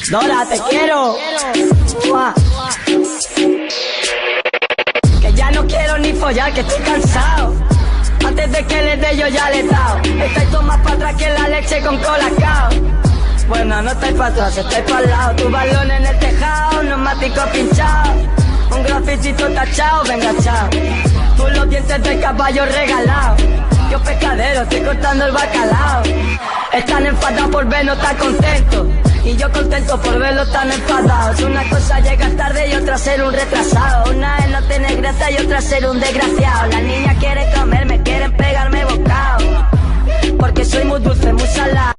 Dora, te quiero. Mua. Que ya no quiero ni follar, que estoy cansado. Antes de que le dé yo ya le he dado. Estáis todos más para atrás que la leche con colacao. Bueno, no estáis para atrás, estáis para el lado. Tu balón en el tejado, neumático pinchado. Un grafitito tachado, venga chao. Tú los dientes del caballo regalados. Yo pescadero, estoy cortando el bacalao. Están enfadados por vernos tan contentos. Y yo contento por verlos tan enfadados. Una cosa llega tarde y otra ser un retrasado. Una es no tener gracia y otra ser un desgraciado. Las niñas quieren comerme, quieren pegarme bocado. Porque soy muy dulce, muy salado.